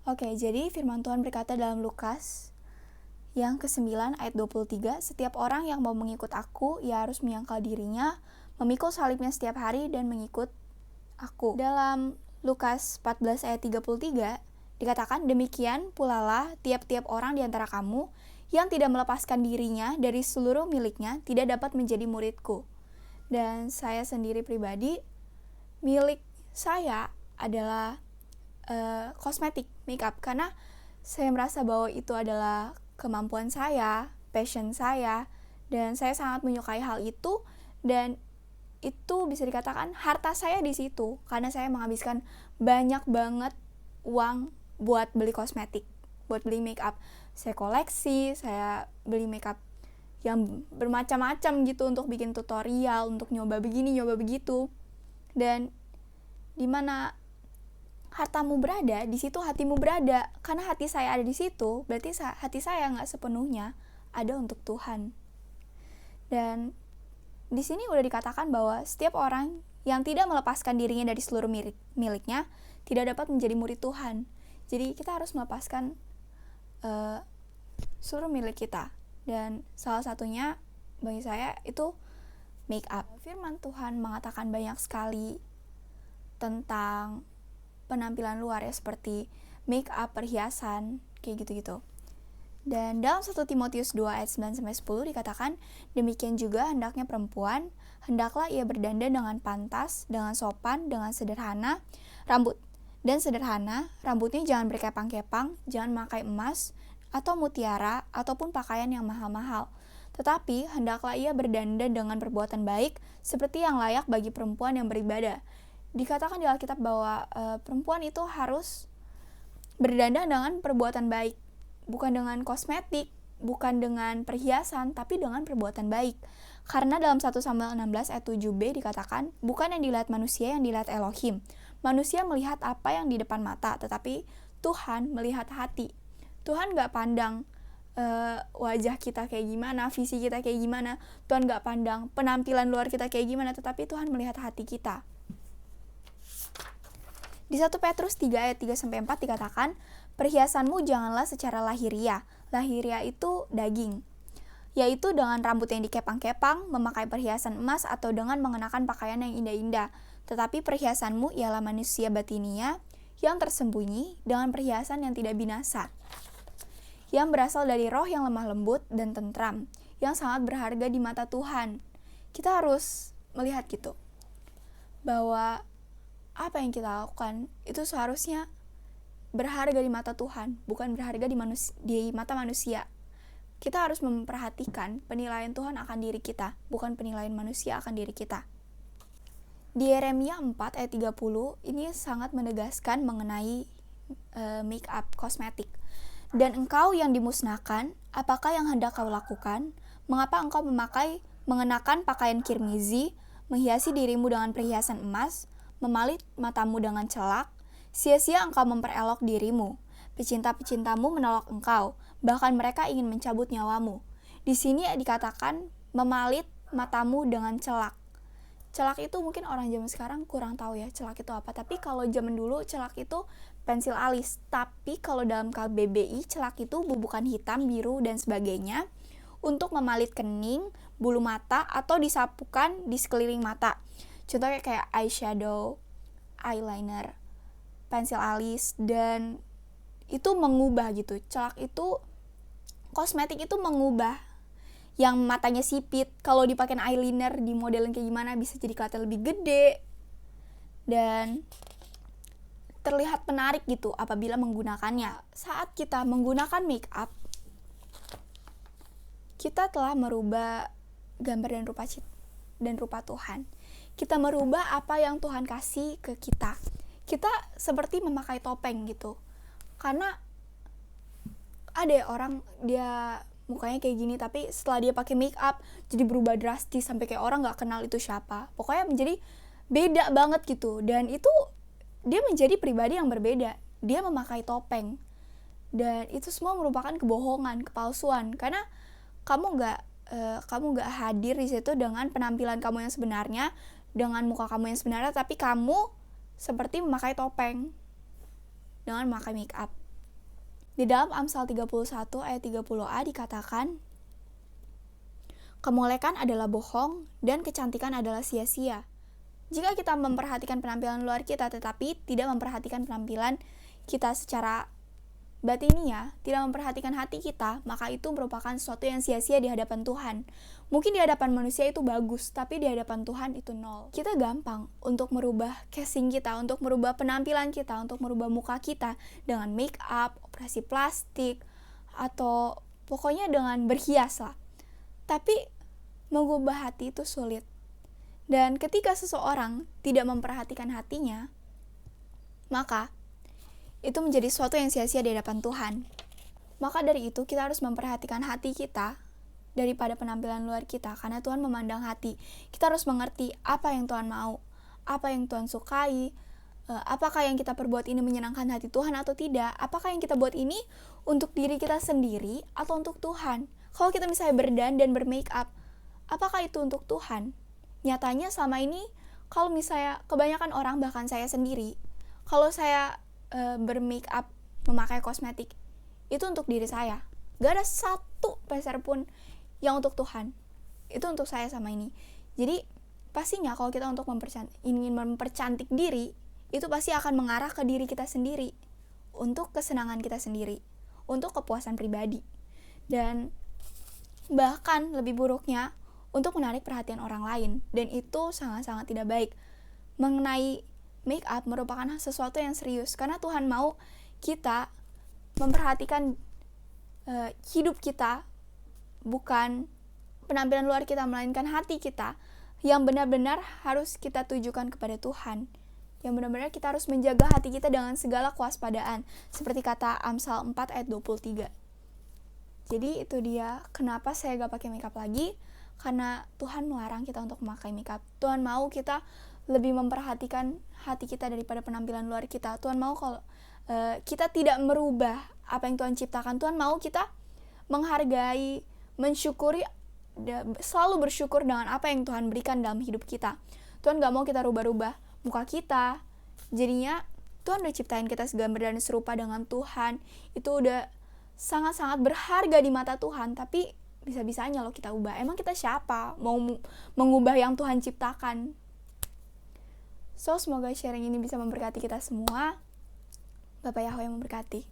Oke, jadi firman Tuhan berkata dalam Lukas yang ke-9 ayat 23, setiap orang yang mau mengikut aku, ia harus menyangkal dirinya, memikul salibnya setiap hari dan mengikut aku. Dalam Lukas 14 ayat 33 dikatakan, demikian pula lah tiap-tiap orang di antara kamu yang tidak melepaskan dirinya dari seluruh miliknya tidak dapat menjadi muridku. Dan saya sendiri pribadi, milik saya adalah kosmetik, makeup, karena saya merasa bahwa itu adalah kemampuan saya, passion saya, dan saya sangat menyukai hal itu, dan itu bisa dikatakan harta saya di situ, karena saya menghabiskan banyak banget uang buat beli kosmetik, buat beli makeup. Saya koleksi, saya beli makeup yang bermacam-macam gitu untuk bikin tutorial, untuk nyoba begini, nyoba begitu. Dan dimana hartamu berada, di situ hatimu berada. Karena hati saya ada di situ, berarti hati saya nggak sepenuhnya ada untuk Tuhan. Dan di sini udah dikatakan bahwa setiap orang yang tidak melepaskan dirinya dari seluruh miliknya tidak dapat menjadi murid Tuhan. Jadi kita harus melepaskan seluruh milik kita. Dan salah satunya bagi saya itu make up. Firman Tuhan mengatakan banyak sekali tentang penampilan luar ya, seperti make up, perhiasan, kayak gitu-gitu. Dan dalam 1 Timotius 2 ayat 9-10 dikatakan, demikian juga hendaknya perempuan, hendaklah ia berdandan dengan pantas, dengan sopan, dengan sederhana, rambutnya jangan berkepang-kepang, jangan memakai emas, atau mutiara, ataupun pakaian yang mahal-mahal. Tetapi hendaklah ia berdandan dengan perbuatan baik, seperti yang layak bagi perempuan yang beribadah. Dikatakan di Alkitab bahwa perempuan itu harus berdandan dengan perbuatan baik, bukan dengan kosmetik, bukan dengan perhiasan, tapi dengan perbuatan baik. Karena dalam 1 Samuel 16 ayat 7b dikatakan, bukan yang dilihat manusia yang dilihat Elohim. Manusia melihat apa yang di depan mata, tetapi Tuhan melihat hati. Tuhan gak pandang wajah kita kayak gimana, visi kita kayak gimana. Tuhan gak pandang penampilan luar kita kayak gimana, tetapi Tuhan melihat hati kita. Di 1 Petrus 3 ayat 3-4 dikatakan, perhiasanmu janganlah secara lahiriah. Lahiriah itu daging, yaitu dengan rambut yang dikepang-kepang, memakai perhiasan emas, atau dengan mengenakan pakaian yang indah-indah. Tetapi perhiasanmu ialah manusia batinia yang tersembunyi dengan perhiasan yang tidak binasa, yang berasal dari roh yang lemah lembut dan tentram, yang sangat berharga di mata Tuhan. Kita harus melihat gitu, bahwa apa yang kita lakukan itu seharusnya berharga di mata Tuhan, bukan berharga di mata manusia. Kita harus memperhatikan penilaian Tuhan akan diri kita, bukan penilaian manusia akan diri kita. Di Yeremia 4 ayat 30 ini sangat menegaskan mengenai make up, kosmetik. Dan engkau yang dimusnahkan, apakah yang hendak kau lakukan? Mengapa engkau mengenakan pakaian kirmizi, menghiasi dirimu dengan perhiasan emas, memalit matamu dengan celak? Sia-sia engkau memperelok dirimu. Pecinta-pecintamu menolak engkau, bahkan mereka ingin mencabut nyawamu. Di sini dikatakan memalit matamu dengan celak. Celak itu mungkin orang zaman sekarang kurang tahu ya celak itu apa. Tapi kalau zaman dulu celak itu pensil alis. Tapi kalau dalam KBBI celak itu bubukan hitam, biru, dan sebagainya untuk memalit kening, bulu mata, atau disapukan di sekeliling mata. Contohnya kayak eyeshadow, eyeliner, pensil alis, dan itu mengubah gitu. Celak itu, kosmetik itu mengubah. Yang matanya sipit, kalau dipakai eyeliner di modelin kayak gimana bisa jadi kelihatan lebih gede dan terlihat menarik gitu apabila menggunakannya. Saat kita menggunakan make up, kita telah merubah gambar dan rupa Tuhan. Kita merubah apa yang Tuhan kasih ke kita. Kita seperti memakai topeng gitu. Karena ada orang dia mukanya kayak gini, tapi setelah dia pakai make up jadi berubah drastis sampai kayak orang nggak kenal itu siapa. Pokoknya menjadi beda banget gitu. Dan itu dia menjadi pribadi yang berbeda. Dia memakai topeng. Dan itu semua merupakan kebohongan, kepalsuan. Karena kamu nggak hadir di situ dengan penampilan kamu yang sebenarnya, dengan muka kamu yang sebenarnya, tapi kamu seperti memakai topeng dengan memakai make up. Di dalam Amsal 31 ayat 30a dikatakan, kemolekan adalah bohong dan kecantikan adalah sia-sia. Jika kita memperhatikan penampilan luar kita tetapi tidak memperhatikan penampilan kita secara batiniah, tidak memperhatikan hati kita, maka itu merupakan sesuatu yang sia-sia di hadapan Tuhan. Mungkin di hadapan manusia itu bagus, tapi di hadapan Tuhan itu nol. Kita gampang untuk merubah casing kita, untuk merubah penampilan kita, untuk merubah muka kita dengan make up, operasi plastik, atau pokoknya dengan berhias lah. Tapi mengubah hati itu sulit. Dan ketika seseorang tidak memperhatikan hatinya, maka itu menjadi sesuatu yang sia-sia di hadapan Tuhan. Maka dari itu kita harus memperhatikan hati kita daripada penampilan luar kita, karena Tuhan memandang hati. Kita harus mengerti apa yang Tuhan mau, apa yang Tuhan sukai, apakah yang kita perbuat ini menyenangkan hati Tuhan atau tidak, apakah yang kita buat ini untuk diri kita sendiri atau untuk Tuhan. Kalau kita misalnya berdandan, bermake up, apakah itu untuk Tuhan? Nyatanya selama ini, kalau misalnya kebanyakan orang, bahkan saya sendiri, kalau saya bermake up, memakai kosmetik, itu untuk diri saya. Gak ada satu peser pun yang untuk Tuhan. Itu untuk saya sama ini. Jadi pastinya kalau kita untuk ingin mempercantik diri, itu pasti akan mengarah ke diri kita sendiri, untuk kesenangan kita sendiri, untuk kepuasan pribadi. Dan bahkan lebih buruknya, untuk menarik perhatian orang lain. Dan itu sangat-sangat tidak baik. Mengenai make up merupakan sesuatu yang serius, karena Tuhan mau kita memperhatikan hidup kita, bukan penampilan luar kita, melainkan hati kita yang benar-benar harus kita tujukan kepada Tuhan, yang benar-benar kita harus menjaga hati kita dengan segala kewaspadaan, seperti kata Amsal 4 ayat 23. Jadi itu dia kenapa saya gak pakai makeup lagi, karena Tuhan melarang kita untuk memakai makeup. Tuhan mau kita lebih memperhatikan hati kita daripada penampilan luar kita. Tuhan mau kalau kita tidak merubah apa yang Tuhan ciptakan. Tuhan mau kita menghargai, mensyukuri, selalu bersyukur dengan apa yang Tuhan berikan dalam hidup kita. Tuhan gak mau kita rubah-rubah muka kita. Jadinya Tuhan udah ciptain kita segambar dan serupa dengan Tuhan. Itu udah sangat-sangat berharga di mata Tuhan. Tapi bisa-bisanya loh kita ubah. Emang kita siapa mau mengubah yang Tuhan ciptakan? So, semoga sharing ini bisa memberkati kita semua. Bapak Yahweh memberkati.